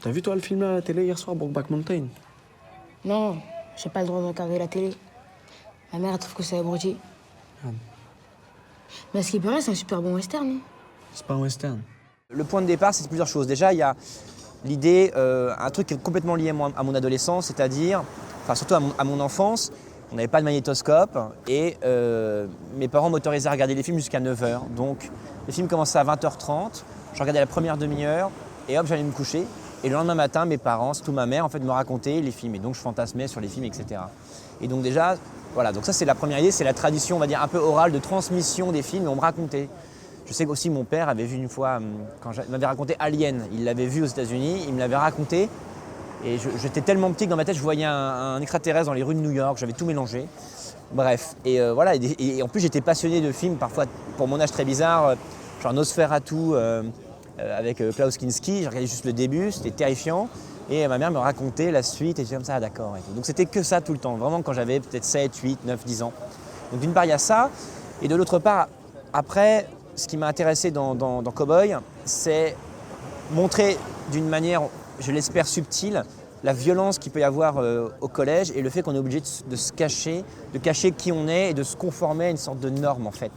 T'as vu toi le film à la télé hier soir, Brokeback Mountain? Non, j'ai pas le droit de regarder la télé. Ma mère elle trouve que c'est abruti. Merde. Mais à ce qui paraît, c'est un super bon western. Hein. C'est pas un western. Le point de départ, c'est plusieurs choses. Déjà, il y a l'idée, un truc qui est complètement lié à mon adolescence, c'est-à-dire, enfin surtout à mon enfance, on n'avait pas de magnétoscope et mes parents m'autorisaient à regarder les films jusqu'à 9 h. Donc les films commençaient à 20 h 30, je regardais la première demi-heure et hop, j'allais me coucher. Et le lendemain matin, mes parents, surtout ma mère, en fait, me racontaient les films. Et donc je fantasmais sur les films, etc. Et donc déjà, voilà, donc ça c'est la première idée, c'est la tradition, on va dire, un peu orale de transmission des films et on me racontait. Je sais qu'aussi mon père avait vu une fois, quand il m'avait raconté Alien, il l'avait vu aux États-Unis, il me l'avait raconté. Et j'étais tellement petit que dans ma tête, je voyais un extraterrestre dans les rues de New York, j'avais tout mélangé. Bref, et voilà, et en plus j'étais passionné de films, parfois pour mon âge très bizarre, genre Nosferatu avec Klaus Kinski, j'ai regardé juste le début, c'était terrifiant. Et ma mère me racontait la suite et j'étais comme ça, ah, d'accord. Donc c'était que ça tout le temps, vraiment quand j'avais peut-être 7, 8, 9, 10 ans. Donc d'une part il y a ça, et de l'autre part, après, ce qui m'a intéressé dans Cowboy, c'est montrer d'une manière, je l'espère subtile, la violence qu'il peut y avoir au collège et le fait qu'on est obligé de se cacher, de cacher qui on est et de se conformer à une sorte de norme en fait.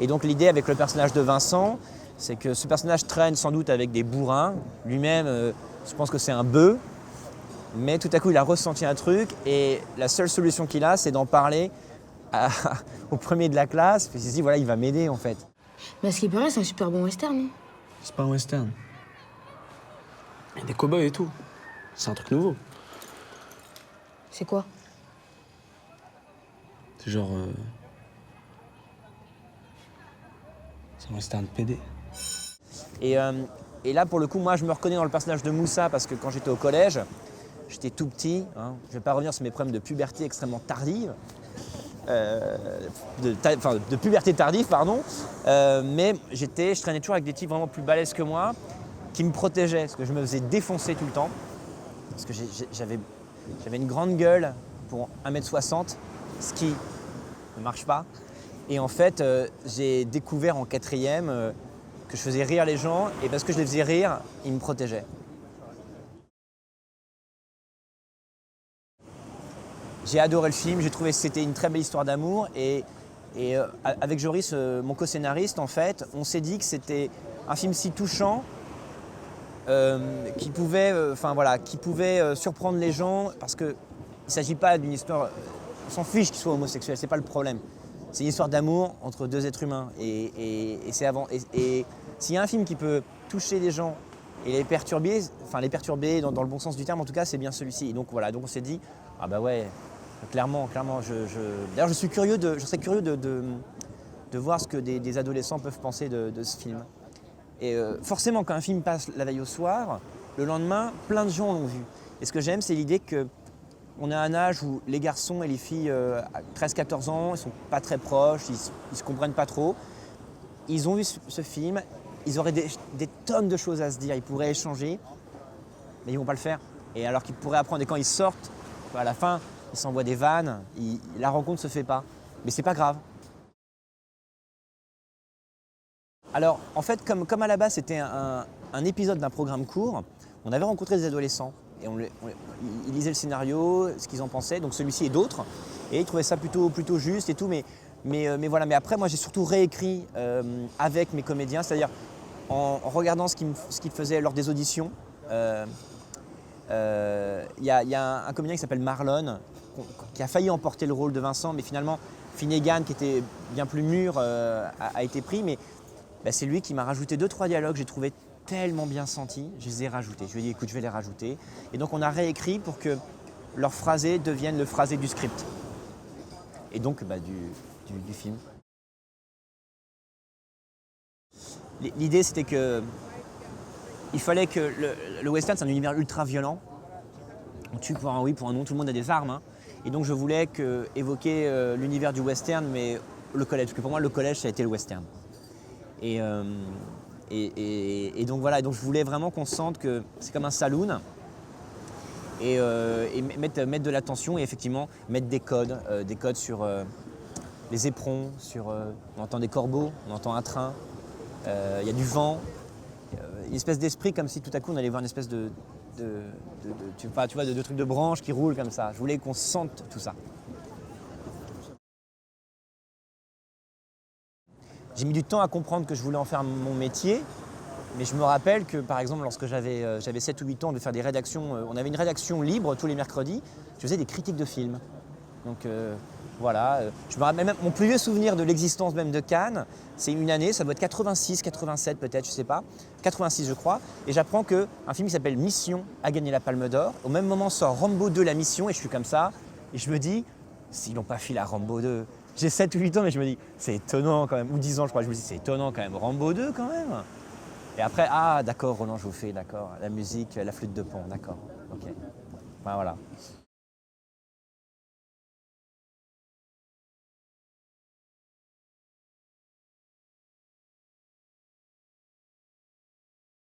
Et donc l'idée avec le personnage de Vincent, c'est que ce personnage traîne sans doute avec des bourrins. Lui-même, je pense que c'est un bœuf, mais tout à coup il a ressenti un truc et la seule solution qu'il a, c'est d'en parler au premier de la classe. Puis il se dit voilà, il va m'aider en fait. Mais à ce qui paraît, c'est un super bon western. Hein. C'est pas un western. Il y a des cow-boys et tout. C'est un truc nouveau. C'est quoi? C'est genre. C'est un western PD. Et là, pour le coup, moi, je me reconnais dans le personnage de Moussa parce que quand j'étais au collège, j'étais tout petit. Hein, je ne vais pas revenir sur mes problèmes de puberté extrêmement tardive. De puberté tardive, pardon. Mais je traînais toujours avec des types vraiment plus balèzes que moi, qui me protégeaient, parce que je me faisais défoncer tout le temps. Parce que j'avais une grande gueule pour 1,60 m, ce qui ne marche pas. Et en fait, j'ai découvert en 4e que je faisais rire les gens, et parce que je les faisais rire, ils me protégeaient. J'ai adoré le film, j'ai trouvé que c'était une très belle histoire d'amour et avec Joris, mon co-scénariste, en fait, on s'est dit que c'était un film si touchant qui pouvait surprendre les gens parce qu'il ne s'agit pas d'une histoire, on s'en fiche qu'il soit homosexuel, c'est pas le problème. C'est une histoire d'amour entre deux êtres humains et c'est avant. Et s'il y a un film qui peut toucher les gens et les perturber dans le bon sens du terme, en tout cas, c'est bien celui-ci. Et donc voilà, donc on s'est dit, ah bah ouais, clairement. D'ailleurs, je serais curieux de voir ce que des adolescents peuvent penser de ce film. Et forcément, quand un film passe la veille au soir, le lendemain, plein de gens l'ont vu. Et ce que j'aime, c'est l'idée qu'on a un âge où les garçons et les filles à 13-14 ans, ils ne sont pas très proches, ils ne se comprennent pas trop. Ils ont vu ce film, ils auraient des tonnes de choses à se dire, ils pourraient échanger, mais ils ne vont pas le faire. Et alors qu'ils pourraient apprendre, et quand ils sortent, à la fin, ils s'envoient des vannes, la rencontre ne se fait pas. Mais c'est pas grave. Alors, en fait, comme à la base, c'était un épisode d'un programme court, on avait rencontré des adolescents. Et ils lisaient le scénario, ce qu'ils en pensaient, donc celui-ci et d'autres. Et ils trouvaient ça plutôt juste et tout. Mais voilà. Mais après, moi, j'ai surtout réécrit avec mes comédiens, c'est-à-dire en regardant ce qu'ils faisaient lors des auditions. Il y a un comédien qui s'appelle Marlon, qui a failli emporter le rôle de Vincent, mais finalement, Finnegan, qui était bien plus mûr, a été pris. Mais c'est lui qui m'a rajouté 2-3 dialogues que j'ai trouvé tellement bien sentis, je les ai rajoutés. Je lui ai dit, écoute, je vais les rajouter. Et donc, on a réécrit pour que leur phrasé devienne le phrasé du script. Et donc, du film. L'idée, c'était que il fallait que le western, c'est un univers ultra violent. On tue pour un oui, pour un non, tout le monde a des armes. Hein. Et donc je voulais évoquer l'univers du western, mais le collège, parce que pour moi le collège, ça a été le western. Et donc voilà, donc je voulais vraiment qu'on sente que c'est comme un saloon et mettre de l'attention et effectivement mettre des codes sur les éperons, on entend des corbeaux, on entend un train, il y a du vent. Une espèce d'esprit comme si tout à coup on allait voir une espèce de tu vois, de trucs de branches qui roulent comme ça. Je voulais qu'on sente tout ça. J'ai mis du temps à comprendre que je voulais en faire mon métier, mais je me rappelle que, par exemple, lorsque j'avais 7 ou 8 ans, de faire des rédactions, on avait une rédaction libre tous les mercredis, je faisais des critiques de films. Donc voilà, je me rappelle même, mon plus vieux souvenir de l'existence même de Cannes, c'est une année, ça doit être 86, 87 peut-être, je sais pas, 86 je crois, et j'apprends qu'un film qui s'appelle Mission a gagné la Palme d'Or. Au même moment sort Rambo 2, La Mission, et je suis comme ça, et je me dis, s'ils n'ont pas filé à Rambo 2, j'ai 7 ou 8 ans, mais je me dis, c'est étonnant quand même, ou 10 ans je crois, je me dis, c'est étonnant quand même, Rambo 2 quand même. Et après, ah d'accord, Roland Jouffé, d'accord, la musique, la flûte de Pan, d'accord, ok, ben, voilà.